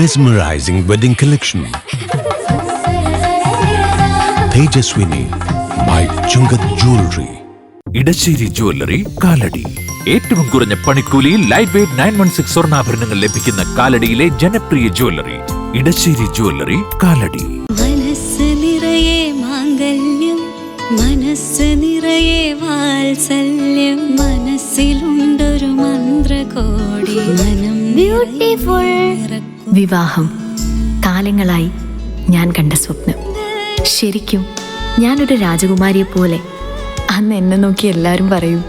Mesmerizing wedding collection. Tejaswini by Chungat Jewelry. Edassery jewellery Kalady. ഏറ്റവും കുറഞ്ഞ പണിക്കൂലിയിൽ ലൈറ്റ് വെയ്റ്റ് 916 സ്വർണ്ണാഭരണങ്ങൾ ലഭിക്കുന്ന കാലടിയിലെ ജനപ്രിയ ജ്വല്ലറി ഇടശ്ശേരി ജ്വല്ലറി കാലടി. മനസ്സ് നിറയെ മാംഗല്യം, മനസ്സ് നിറയെ വാത്സല്യം, മനസ്സിലുണ്ടൊരു മന്ത്രകോടി, മനം ബ്യൂട്ടിഫുൾ. വിവാഹം കാലങ്ങളായി ഞാൻ കണ്ട സ്വപ്നം. ശരിക്കും ഞാനൊരു രാജകുമാരിയെ പോലെ അന്ന് എന്നെ നോക്കി എല്ലാരും പറയും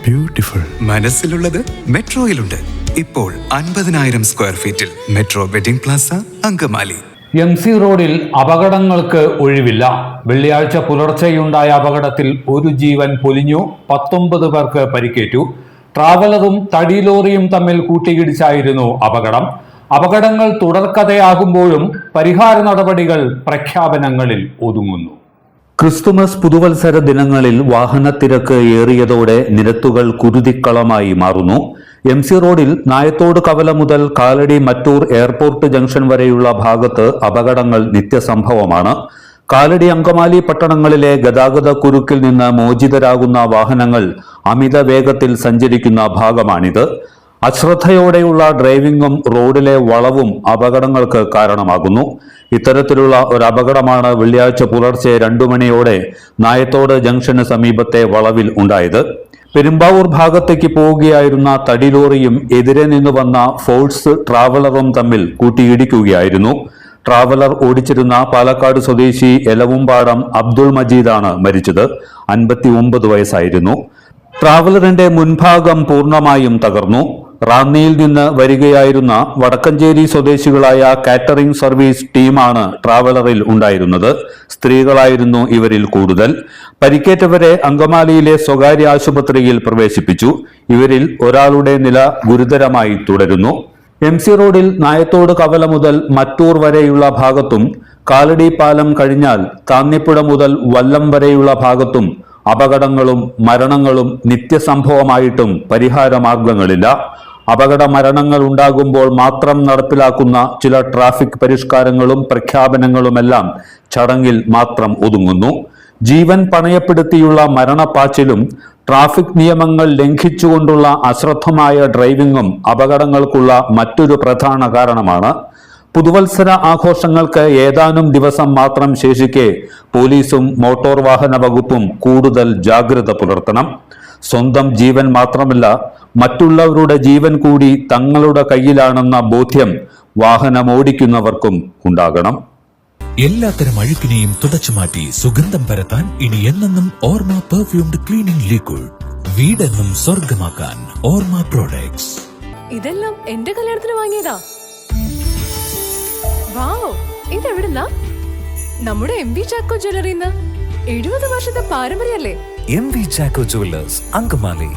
ബ്യൂട്ടിഫുൾ. മനസ്സിലുള്ളത് മെട്രോയിലുണ്ട്. ഇപ്പോൾ 50,000 സ്ക്വയർ ഫീറ്റിൽ metro wedding plaza Angamaly. MC റോഡിൽ അപകടങ്ങൾക്ക് ഒഴിവില്ല. വെള്ളിയാഴ്ച പുലർച്ചെയുണ്ടായ അപകടത്തിൽ ഒരു ജീവൻ പൊലിഞ്ഞു, 19 പേർക്ക് പരിക്കേറ്റു. ട്രാവലറും തടി ലോറിയും തമ്മിൽ കൂട്ടിയിടിച്ചായിരുന്നു അപകടം. അപകടങ്ങൾ തുടർക്കഥയാകുമ്പോഴും പരിഹാര നടപടികൾ പ്രഖ്യാപനങ്ങളിൽ ഒതുങ്ങുന്നു. ക്രിസ്തുമസ് പുതുവത്സര ദിനങ്ങളിൽ വാഹനത്തിരക്ക് ഏറിയതോടെ നിരത്തുകൾ കുരുതിക്കളമായി മാറുന്നു. MC റോഡിൽ നായത്തോട് കവല മുതൽ കാലടി മറ്റൂർ എയർപോർട്ട് ജംഗ്ഷൻ വരെയുള്ള ഭാഗത്ത് അപകടങ്ങൾ നിത്യസംഭവമാണ്. കാലടി അങ്കമാലി പട്ടണങ്ങളിലെ ഗതാഗത കുരുക്കിൽ നിന്ന് മോചിതരാകുന്ന വാഹനങ്ങൾ അമിത വേഗത്തിൽ സഞ്ചരിക്കുന്ന ഭാഗമാണിത്. അശ്രദ്ധയോടെയുള്ള ഡ്രൈവിംഗും റോഡിലെ വളവും അപകടങ്ങൾക്ക് കാരണമാകുന്നു. ഇത്തരത്തിലുള്ള ഒരു അപകടമാണ് വെള്ളിയാഴ്ച പുലർച്ചെ 2 മണിയോടെ നായത്തോട് ജംഗ്ഷന് സമീപത്തെ വളവിൽ ഉണ്ടായത്. പെരുമ്പാവൂർ ഭാഗത്തേക്ക് പോവുകയായിരുന്ന തടി ലോറിയും എതിരെ നിന്ന് വന്ന ഫോഴ്സ് ട്രാവലറും തമ്മിൽ കൂട്ടിയിടിക്കുകയായിരുന്നു. ട്രാവലർ ഓടിച്ചിരുന്ന പാലക്കാട് സ്വദേശി എലവുംപാടം അബ്ദുൾ മജീദാണ് മരിച്ചത്. 59 വയസ്സായിരുന്നു. ട്രാവലറിന്റെ മുൻഭാഗം പൂർണ്ണമായും തകർന്നു. റാന്നിയിൽ നിന്ന് വരികയായിരുന്ന വടക്കഞ്ചേരി സ്വദേശികളായ കാറ്ററിംഗ് സർവീസ് ടീമാണ് ട്രാവലറിൽ ഉണ്ടായിരുന്നത്. സ്ത്രീകളായിരുന്നു ഇവരിൽ കൂടുതൽ. പരിക്കേറ്റവരെ അങ്കമാലിയിലെ സ്വകാര്യ ആശുപത്രിയിൽ പ്രവേശിപ്പിച്ചു. ഇവരിൽ ഒരാളുടെ നില ഗുരുതരമായി തുടരുന്നു. MC റോഡിൽ നായത്തോട് കവല മുതൽ മറ്റൂർ വരെയുള്ള ഭാഗത്തും കാലടി പാലം കഴിഞ്ഞാൽ താന്നിപ്പുഴ മുതൽ വല്ലം വരെയുള്ള ഭാഗത്തും അപകടങ്ങളും മരണങ്ങളും നിത്യസംഭവമായിട്ടും പരിഹാരമാർഗങ്ങളില്ല. അപകട മരണങ്ങൾ ഉണ്ടാകുമ്പോൾ മാത്രം നടപ്പിലാക്കുന്ന ചില ട്രാഫിക് പരിഷ്കാരങ്ങളും പ്രഖ്യാപനങ്ങളുമെല്ലാം ചടങ്ങിൽ മാത്രം ഒതുങ്ങുന്നു. ജീവൻ പണയപ്പെടുത്തിയുള്ള മരണപ്പാച്ചിലും ട്രാഫിക് നിയമങ്ങൾ ലംഘിച്ചുകൊണ്ടുള്ള അശ്രദ്ധമായ ഡ്രൈവിംഗും അപകടങ്ങൾക്കുള്ള മറ്റൊരു പ്രധാന കാരണമാണ്. പുതുവത്സര ആഘോഷങ്ങൾക്ക് ഏതാനും ദിവസം മാത്രം ശേഷിക്കെ പോലീസും മോട്ടോർ വാഹന വകുപ്പും കൂടുതൽ ജാഗ്രത പുലർത്തണം. സ്വന്തം ജീവൻ മാത്രമല്ല, മറ്റുള്ളവരുടെ ജീവൻ കൂടി തങ്ങളുടെ കയ്യിലാണെന്ന ബോധ്യം വാഹനമോടിക്കുന്നവർക്കും ഉണ്ടാകണം. എല്ലാത്തരം അഴുക്കിനെയും തുടച്ചുമാറ്റി സുഗന്ധം പരത്താൻ ഇനി എന്നെന്നും ഓർമ്മ പെർഫ്യൂംഡ് ക്ലീനിംഗ് ലിക്വിഡ്. വീടെന്നും സ്വർഗമാക്കാൻ ഓർമ്മ പ്രോഡക്ട്സ്. ഇതെല്ലാം എന്റെ കല്യാണത്തിന് വാങ്ങിയതാ. വാവ്, ഇതെവിടുന്നാ? നമ്മുടെ MV ചാക്കോ ജ്വല്ലറിന്ന്. 70 വർഷത്തെ പാരമ്പര്യല്ലേ? MV Chacko jewellers Angamaly.